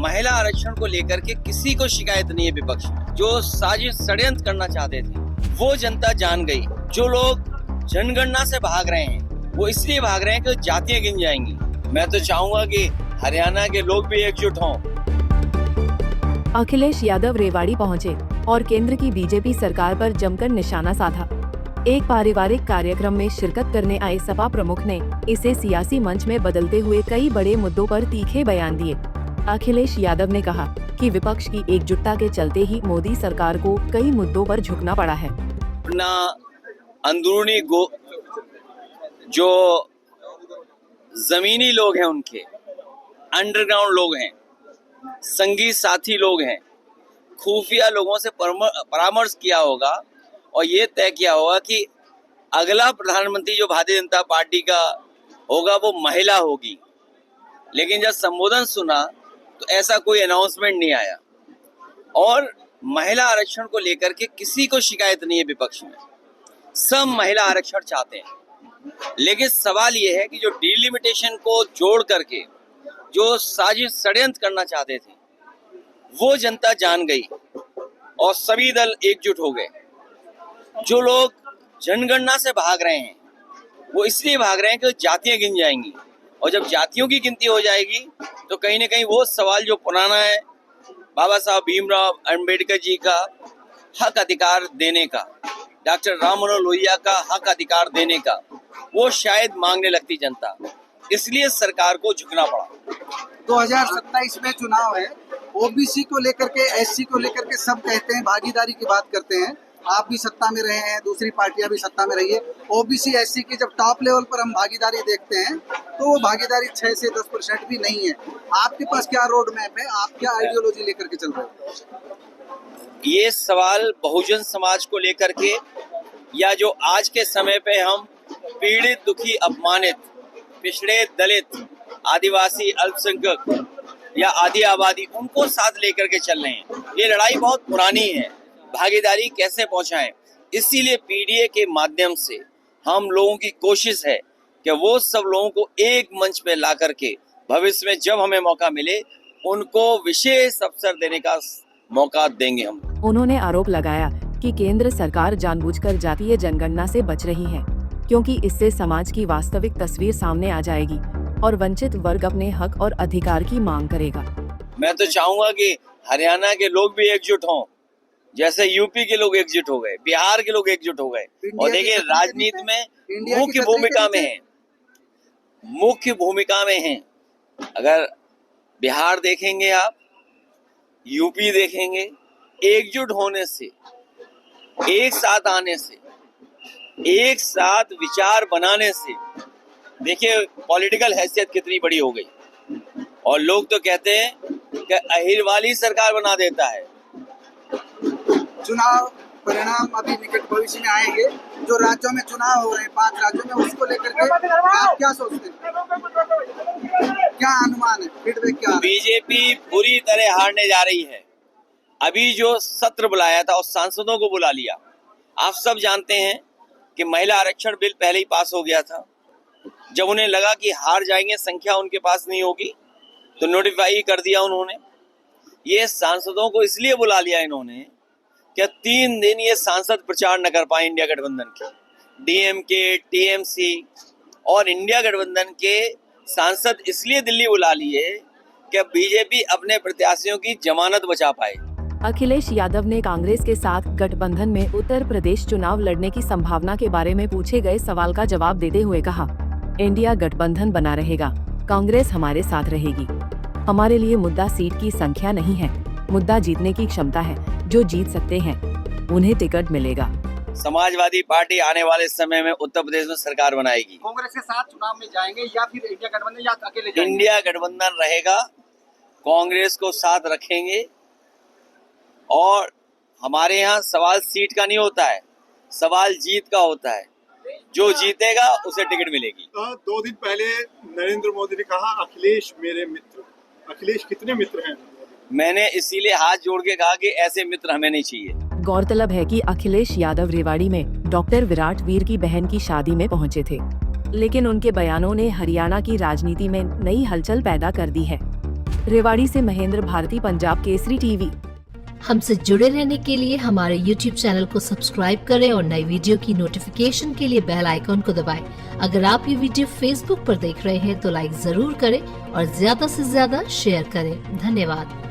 महिला आरक्षण को लेकर के किसी को शिकायत नहीं है विपक्ष में। जो साजिश षड्यंत्र करना चाहते थे वो जनता जान गई। जो लोग जनगणना से भाग रहे हैं वो इसलिए भाग रहे हैं कि जातियां गिन जाएंगी। मैं तो चाहूंगा कि हरियाणा के लोग भी एकजुट हों। अखिलेश यादव रेवाड़ी पहुंचे और केंद्र की बीजेपी सरकार पर जमकर निशाना साधा। एक पारिवारिक कार्यक्रम में शिरकत करने आए सपा प्रमुख ने इसे सियासी मंच में बदलते हुए कई बड़े मुद्दों पर तीखे बयान दिए। अखिलेश यादव ने कहा कि विपक्ष की एकजुटता के चलते ही मोदी सरकार को कई मुद्दों पर झुकना पड़ा है। अपना अंदरूनी जो जमीनी लोग हैं, उनके अंडरग्राउंड लोग हैं, संगी साथी लोग हैं, खुफिया लोगों से परामर्श किया होगा और ये तय किया होगा कि अगला प्रधानमंत्री जो भारतीय जनता पार्टी का होगा वो महिला होगी। लेकिन जब संबोधन सुना तो ऐसा कोई अनाउंसमेंट नहीं आया। और महिला आरक्षण को लेकर के किसी को शिकायत नहीं है विपक्ष में। सब महिला आरक्षण चाहते हैं। लेकिन सवाल ये है कि जो डिलिमिटेशन को जोड़ करके जो साजिश षड्यंत्र करना चाहते थे वो जनता जान गई और सभी दल एकजुट हो गए। जो लोग जनगणना से भाग रहे हैं वो इसलिए भाग रहे हैं कि जातियां गिन जाएंगी और जब जातियों की गिनती हो जाएगी तो कहीं ना कहीं वो सवाल जो पुराना है, बाबा साहब भीमराव अंबेडकर जी का हक अधिकार देने का, डॉक्टर राम मनोहर लोहिया का हक अधिकार देने का, वो शायद मांगने लगती जनता। इसलिए सरकार को झुकना पड़ा। 2027 में चुनाव है, ओबीसी को लेकर के, एससी को लेकर के सब कहते हैं, भागीदारी की बात करते हैं। आप भी सत्ता में रहे हैं, दूसरी पार्टियां भी सत्ता में रही है। ओबीसी एससी की जब टॉप लेवल पर हम भागीदारी देखते हैं तो वो भागीदारी 6 से 10% भी नहीं है। आपके पास क्या रोड मैप है? आप क्या आइडियोलॉजी लेकर के चल रहे हो? ये सवाल बहुजन समाज को लेकर के या जो आज के समय पे हम पीड़ित, दुखी, अपमानित, पिछड़े, दलित, आदिवासी, अल्पसंख्यक या आदि आबादी, उनको साथ लेकर के चल रहे हैं। ये लड़ाई बहुत पुरानी है। भागीदारी कैसे पहुंचाएं, इसीलिए पीडीए के माध्यम से हम लोगों की कोशिश है कि वो सब लोगों को एक मंच पे ला करके भविष्य में जब हमें मौका मिले उनको विशेष अवसर देने का मौका देंगे हम। उन्होंने आरोप लगाया कि केंद्र सरकार जानबूझकर जातीय जनगणना से बच रही है क्योंकि इससे समाज की वास्तविक तस्वीर सामने आ जाएगी और वंचित वर्ग अपने हक और अधिकार की मांग करेगा। मैं तो चाहूंगा कि हरियाणा के लोग भी एकजुट हों, जैसे यूपी के लोग एकजुट हो गए, बिहार के लोग एकजुट हो गए। और देखिए राजनीति में मुख्य भूमिका में हैं। अगर बिहार देखेंगे आप, यूपी देखेंगे, एकजुट होने से, एक साथ आने से, एक साथ विचार बनाने से देखिए पॉलिटिकल हैसियत कितनी बड़ी हो गई। और लोग तो कहते हैं कि अहिरवाली सरकार बना देता है। चुनाव परिणाम अभी निकट भविष्य में आएंगे। जो राज्यों में चुनाव हो रहे हैं, 5 राज्यों में, उसको लेकर के आप क्या सोचते हैं? क्या अनुमान है? फीडबैक क्या? बीजेपी बुरी तरह हारने जा रही है। अभी जो सत्र बुलाया था और सांसदों को बुला लिया। आप सब जानते हैं कि महिला आरक्षण बिल पहले ही पास हो गया था। जब उन्हें लगा कि हार जाएंगे, संख्या उनके पास नहीं होगी, तो नोटिफाई कर दिया उन्होंने। ये सांसदों को इसलिए बुला लिया इन्होंने क्या 3 दिन ये सांसद प्रचार न कर पाए इंडिया गठबंधन के। डीएमके, टीएमसी और इंडिया गठबंधन के सांसद इसलिए दिल्ली बुला लिए कि बीजेपी अपने प्रत्याशियों की जमानत बचा पाए। अखिलेश यादव ने कांग्रेस के साथ गठबंधन में उत्तर प्रदेश चुनाव लड़ने की संभावना के बारे में पूछे गए सवाल का जवाब देते हुए कहा, इंडिया गठबंधन बना रहेगा, कांग्रेस हमारे साथ रहेगी। हमारे लिए मुद्दा सीट की संख्या नहीं है, मुद्दा जीतने की क्षमता है। जो जीत सकते हैं उन्हें टिकट मिलेगा। समाजवादी पार्टी आने वाले समय में उत्तर प्रदेश में सरकार बनाएगी। कांग्रेस के साथ चुनाव में जाएंगे या फिर इंडिया गठबंधन या अकेले जाएंगे? इंडिया गठबंधन रहेगा, कांग्रेस को साथ रखेंगे। और हमारे यहाँ सवाल सीट का नहीं होता है, सवाल जीत का होता है। जो जीतेगा उसे टिकट मिलेगी। 2 दिन पहले नरेंद्र मोदी ने कहा, अखिलेश मेरे मित्र। अखिलेश कितने मित्र हैं? मैंने इसीलिए हाथ जोड़ के कहा कि ऐसे मित्र हमें नहीं चाहिए। गौरतलब है कि अखिलेश यादव रेवाड़ी में डॉक्टर विराट वीर की बहन की शादी में पहुंचे थे, लेकिन उनके बयानों ने हरियाणा की राजनीति में नई हलचल पैदा कर दी है। रेवाड़ी से महेंद्र भारती, पंजाब केसरी टीवी। हमसे जुड़े रहने के लिए हमारे YouTube चैनल को सब्सक्राइब करें और नई वीडियो की नोटिफिकेशन के लिए बेल आइकॉन को दबाएं। अगर आप ये वीडियो Facebook पर देख रहे हैं तो लाइक जरूर करें और ज्यादा से ज्यादा शेयर करें। धन्यवाद।